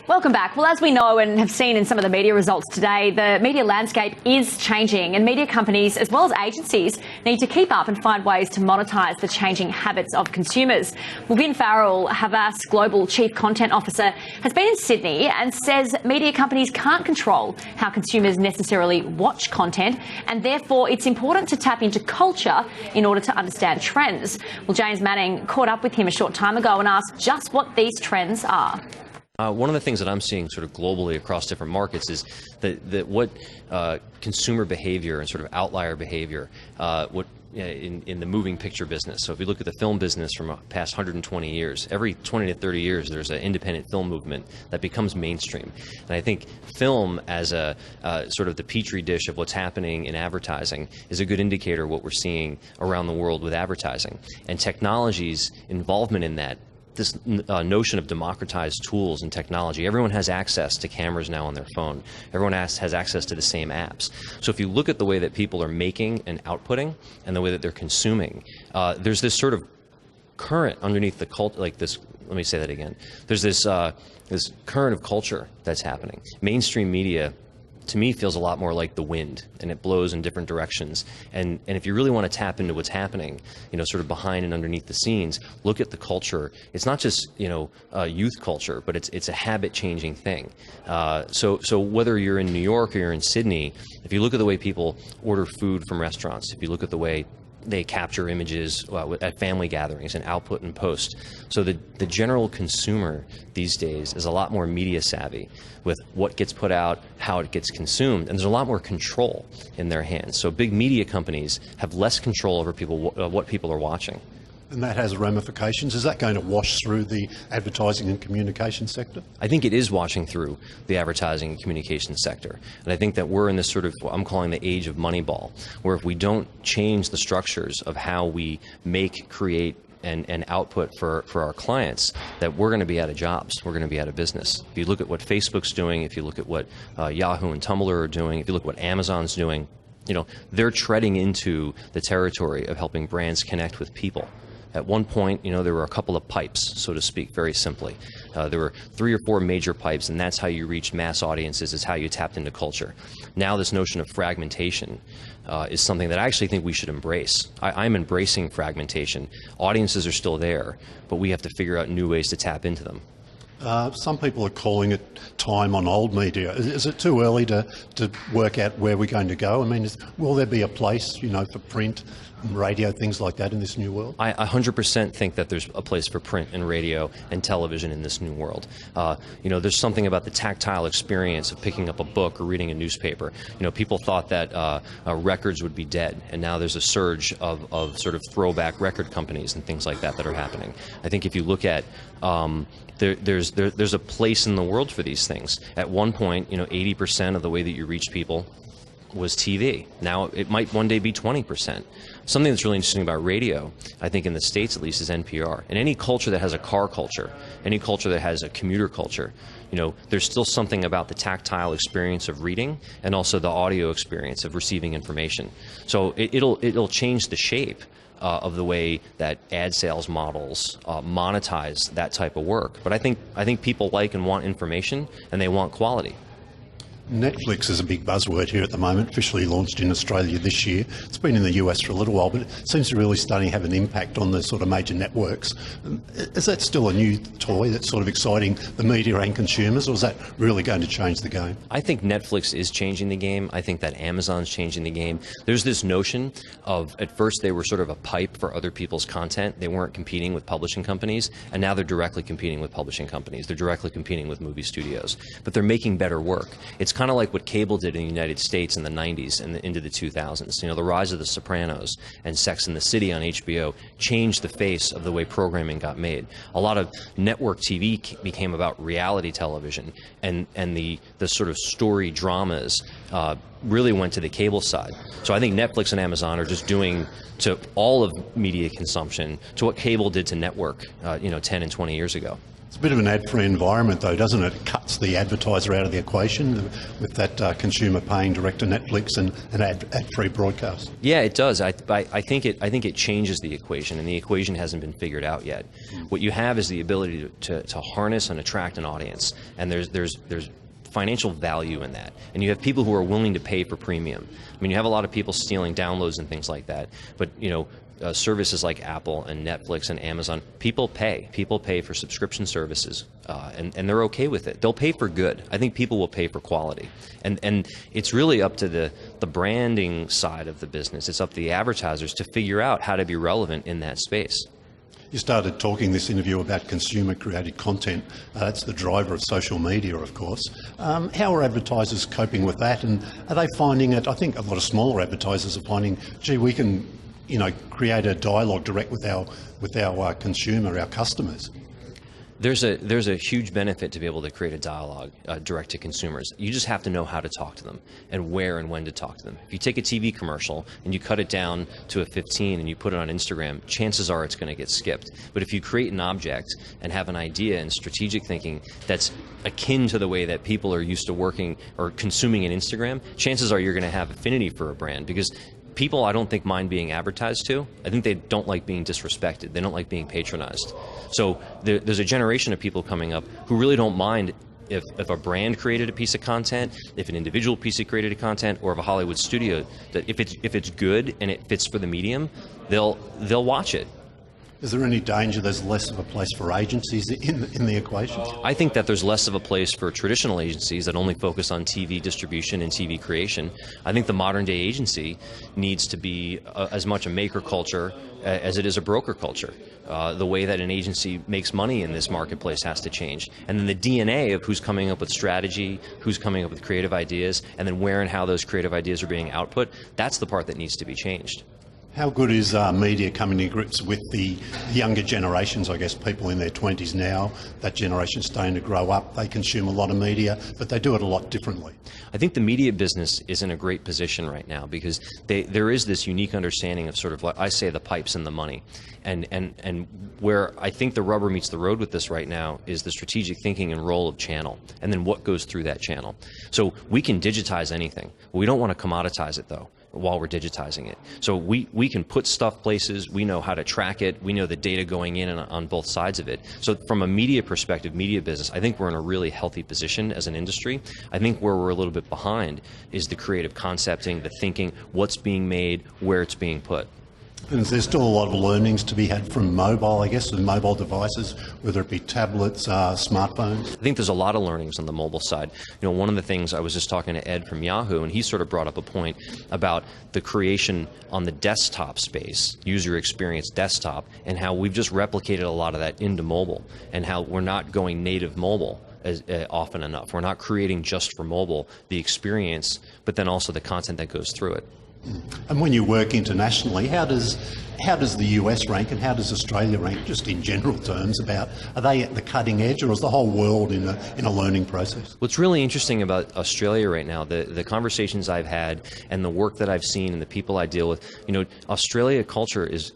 Welcome back. Well, as we know and have seen in some of the media results today, the media landscape is changing, and media companies as well as agencies need to keep up and find ways to monetise the changing habits of consumers. Well, Farrell, Havas Global Chief Content Officer, has been in Sydney and says media companies can't control how consumers necessarily watch content, and therefore it's important to tap into culture in order to understand trends. Well, James Manning caught up with him a short time ago and asked just what these trends are. One of the things that I'm seeing sort of globally across different markets is that what consumer behavior and sort of outlier behavior, in the moving picture business. So if you look at the film business from the past 120 years, every 20 to 30 years there's an independent film movement that becomes mainstream. And I think film as a sort of the petri dish of what's happening in advertising is a good indicator of what we're seeing around the world with advertising. And technology's involvement in that, this notion of democratized tools and technology. Everyone has access to cameras now on their phone. Everyone has access to the same apps. So if you look at the way that people are making and outputting and the way that they're consuming, there's this sort of current underneath the cult, like this, let me say that again. There's this current of culture that's happening. Mainstream media, to me, feels a lot more like the wind, and it blows in different directions. And if you really want to tap into what's happening, sort of behind and underneath the scenes, look at the culture. It's not just, youth culture, but it's a habit-changing thing. So whether you're in New York or you're in Sydney, if you look at the way people order food from restaurants, if you look at the way they capture images at family gatherings and output and post. So the general consumer these days is a lot more media savvy with what gets put out, how it gets consumed, and there's a lot more control in their hands. So big media companies have less control over what people are watching. And that has ramifications. Is that going to wash through the advertising and communication sector? I think it is washing through the advertising and communication sector. And I think that we're in this sort of, what I'm calling the age of Moneyball, where if we don't change the structures of how we make, create, and output for our clients, that we're going to be out of jobs. We're going to be out of business. If you look at what Facebook's doing, if you look at what Yahoo and Tumblr are doing, if you look at what Amazon's doing, they're treading into the territory of helping brands connect with people. At one point, there were a couple of pipes, so to speak, very simply. There were 3 or 4 major pipes, and that's how you reached mass audiences, is how you tapped into culture. Now this notion of fragmentation is something that I actually think we should embrace. I'm embracing fragmentation. Audiences are still there, but we have to figure out new ways to tap into them. Some people are calling it time on old media. Is it too early to work out where we're going to go? I mean, will there be a place, for print and radio, things like that in this new world? I 100% think that there's a place for print and radio and television in this new world. There's something about the tactile experience of picking up a book or reading a newspaper. People thought that records would be dead, and now there's a surge of sort of throwback record companies and things like that are happening. I think if you look at there's a place in the world for these things. At one point, 80% of the way that you reach people was TV. Now it might one day be 20%. Something that's really interesting about radio, I think in the States at least, is NPR. And any culture that has a car culture, any culture that has a commuter culture, there's still something about the tactile experience of reading and also the audio experience of receiving information. So it'll change the shape of the way that ad sales models monetize that type of work. But I think people like and want information, and they want quality. Netflix is a big buzzword here at the moment, officially launched in Australia this year. It's been in the US for a little while, but it seems to really starting to have an impact on the sort of major networks. Is that still a new toy that's sort of exciting the media and consumers, or is that really going to change the game? I think Netflix is changing the game. I think that Amazon's changing the game. There's this notion of, at first they were sort of a pipe for other people's content. They weren't competing with publishing companies, and now they're directly competing with publishing companies. They're directly competing with movie studios, but they're making better work. It's kind of like what cable did in the United States in the 90s and into the 2000s. The rise of The Sopranos and Sex and the City on HBO changed the face of the way programming got made. A lot of network TV became about reality television, and the sort of story dramas really went to the cable side. So I think Netflix and Amazon are just doing to all of media consumption to what cable did to network, 10 and 20 years ago. It's a bit of an ad-free environment, though, doesn't it? It cuts the advertiser out of the equation with that consumer paying direct to Netflix and ad-free broadcast. Yeah, it does. I think it changes the equation, and the equation hasn't been figured out yet. What you have is the ability to harness and attract an audience, and there's financial value in that, and you have people who are willing to pay for premium. I mean, you have a lot of people stealing downloads and things like that, but services like Apple and Netflix and Amazon, people pay for subscription services, and they're okay with it. They'll pay for good. I think people will pay for quality, and it's really up to the branding side of the business. It's up to the advertisers to figure out how to be relevant in that space. You started talking this interview about consumer-created content. That's the driver of social media, of course. How are advertisers coping with that, and are they finding it? I think a lot of smaller advertisers are finding, gee, we can, create a dialogue direct with our consumer, our customers. There's a huge benefit to be able to create a dialogue direct to consumers. You just have to know how to talk to them and where and when to talk to them. If you take a TV commercial and you cut it down to a 15 and you put it on Instagram, chances are it's going to get skipped. But if you create an object and have an idea and strategic thinking that's akin to the way that people are used to working or consuming an Instagram, chances are you're going to have affinity for a brand, because people, I don't think, mind being advertised to. I think they don't like being disrespected. They don't like being patronized. So there's a generation of people coming up who really don't mind if a brand created a piece of content, if an individual piece of created a content, or if a Hollywood studio, that if it's good and it fits for the medium, they'll watch it. Is there any danger there's less of a place for agencies in the equation? I think that there's less of a place for traditional agencies that only focus on TV distribution and TV creation. I think the modern day agency needs to be as much a maker culture as it is a broker culture. The way that an agency makes money in this marketplace has to change. And then the DNA of who's coming up with strategy, who's coming up with creative ideas, and then where and how those creative ideas are being output, that's the part that needs to be changed. How good is media coming to grips with the younger generations, I guess, people in their 20s now? That generation's starting to grow up. They consume a lot of media, but they do it a lot differently. I think the media business is in a great position right now, because there is this unique understanding of sort of what I say, the pipes and the money. And where I think the rubber meets the road with this right now is the strategic thinking and role of channel, and then what goes through that channel. So we can digitize anything. We don't want to commoditize it, though, while we're digitizing it. So we can put stuff places, we know how to track it, we know the data going in and on both sides of it. So from a media perspective, media business, I think we're in a really healthy position as an industry. I think where we're a little bit behind is the creative concepting, the thinking, what's being made, where it's being put. And there's still a lot of learnings to be had from mobile, I guess, and mobile devices, whether it be tablets, smartphones. I think there's a lot of learnings on the mobile side. One of the things, I was just talking to Ed from Yahoo, and he sort of brought up a point about the creation on the desktop space, user experience desktop, and how we've just replicated a lot of that into mobile, and how we're not going native mobile often enough. We're not creating just for mobile the experience, but then also the content that goes through it. And when you work internationally, how does the US rank and how does Australia rank, just in general terms, about, are they at the cutting edge, or is the whole world in a learning process? What's really interesting about Australia right now, the conversations I've had and the work that I've seen and the people I deal with, Australian culture is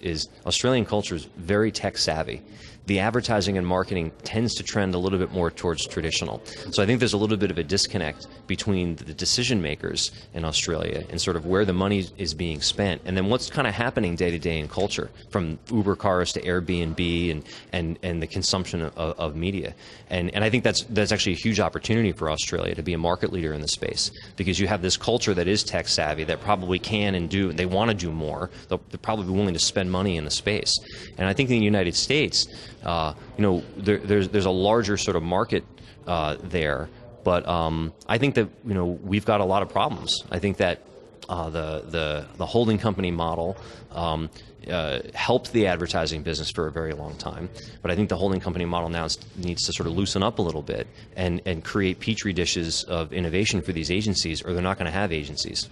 very tech savvy. The advertising and marketing tends to trend a little bit more towards traditional. So I think there's a little bit of a disconnect between the decision makers in Australia and sort of where the money is being spent, and then what's kind of happening day to day in culture, from Uber cars to Airbnb and the consumption of media. And I think that's actually a huge opportunity for Australia to be a market leader in the space, because you have this culture that is tech savvy, that probably can and do, they want to do more, they're probably willing to spend money in the space. And I think in the United States, there's a larger sort of market there, but I think that we've got a lot of problems. I think that the holding company model helped the advertising business for a very long time, but I think the holding company model now needs to sort of loosen up a little bit and create petri dishes of innovation for these agencies, or they're not going to have agencies.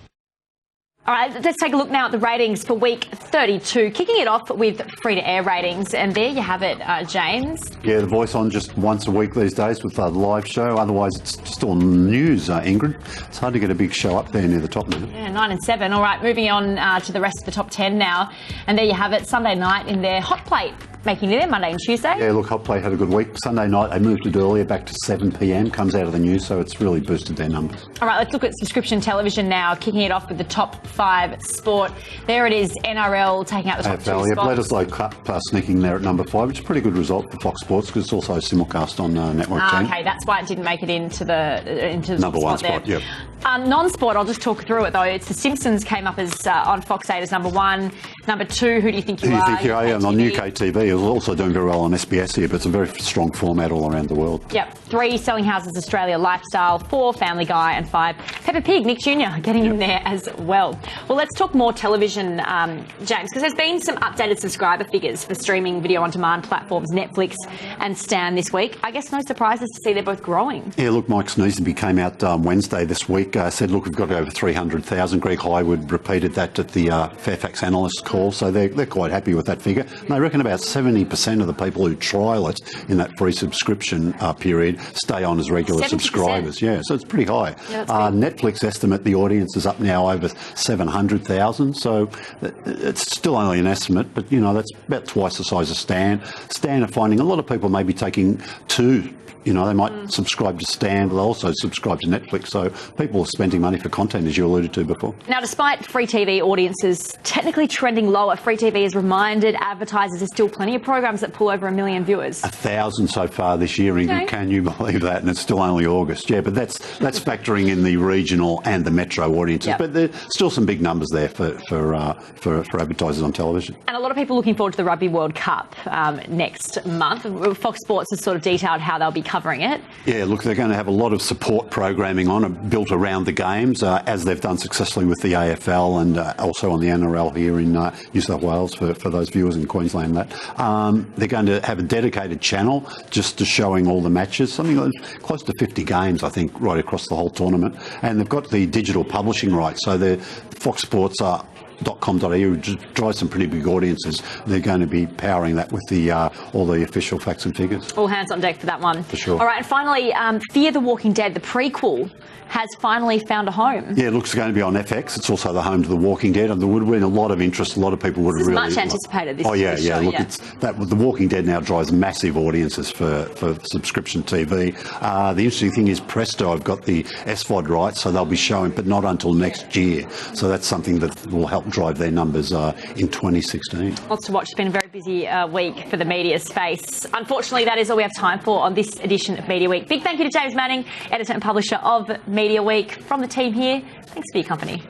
All right, let's take a look now at the ratings for week 32. Kicking it off with free-to-air ratings. And there you have it, James. Yeah, The Voice on just once a week these days with a live show. Otherwise, it's just all news, Ingrid. It's hard to get a big show up there near the top now. Yeah, 9 and 7. All right, moving on to the rest of the top 10 now. And there you have it, Sunday night in their hot plate, making it there Monday and Tuesday. Yeah, look, Hot Plate had a good week. Sunday night, they moved it earlier back to 7 p.m. Comes out of the news, so it's really boosted their numbers. All right, let's look at subscription television now, kicking it off with the top 5 sport. There it is, NRL taking out the top 2 AFL, yeah, spots. Bledisloe Cup sneaking there at number 5, which is a pretty good result for Fox Sports because it's also simulcast on Network 10. Okay, that's why it didn't make it into the number top 1 spot spot, there. yep. Non-sport, I'll just talk through it though. It's The Simpsons came up as on Fox 8 as number 1. Number 2, Who Do You Think You Are? Who do you think you are? Yeah, and on UKTV. UKTV, it was also doing very well on SBS here, but it's a very strong format all around the world. Yep. 3, Selling Houses Australia Lifestyle. 4, Family Guy. And 5, Peppa Pig, Nick Jr. getting in there as well. Well, let's talk more television, James, because there's been some updated subscriber figures for streaming video on demand platforms Netflix and Stan this week. I guess no surprises to see they're both growing. Yeah, look, Mike Sneesby came out Wednesday this week, said, look, we've got over 300,000. Greg Highwood repeated that at the Fairfax analyst call, so they're quite happy with that figure. And they reckon about 70% of the people who trial it in that free subscription period stay on as regular 70%? subscribers. Yeah, so it's pretty high. Yeah, Netflix estimate the audience is up now over 700,000, so it's still only an estimate, but, you know, that's about twice the size of Stan. Stan are finding a lot of people may be taking two. You know, they might subscribe to Stan, but they also subscribe to Netflix. So people are spending money for content, as you alluded to before. Now, despite free TV audiences technically trending lower, free TV has reminded advertisers there's still plenty of programs that pull over 1 million viewers. 1,000 so far this year, Ingrid. Okay. Can you believe that? And it's still only August. Yeah, but that's factoring in the regional and the metro audiences. Yep. But there's still some big numbers there for advertisers on television. And a lot of people looking forward to the Rugby World Cup next month. Fox Sports has sort of detailed how they'll be covering it. Yeah, look, they're going to have a lot of support programming on it, built around the games, as they've done successfully with the AFL and also on the NRL here in New South Wales for those viewers in Queensland. They're going to have a dedicated channel just to showing all the matches, something like close to 50 games, I think, right across the whole tournament. And they've got the digital publishing rights, so the Fox Sports are .com.au drives some pretty big audiences. They're going to be powering that with the all the official facts and figures. All hands on deck for that one. For sure. All right, and finally, Fear the Walking Dead, the prequel, has finally found a home. Yeah, it looks going to be on FX. It's also the home to The Walking Dead, and there would have been a lot of interest. A lot of people would have This is really much anticipated. This Oh yeah, this yeah. show, Look, yeah. it's that The Walking Dead now drives massive audiences for subscription TV. The interesting thing is Presto have got the SVOD rights, so they'll be showing, but not until next year. So that's something that will help drive their numbers in 2016. Lots to watch. It's been a very busy week for the media space. Unfortunately, that is all we have time for on this edition of Media Week. Big thank you to James Manning, editor and publisher of Media Week. From the team here, thanks for your company.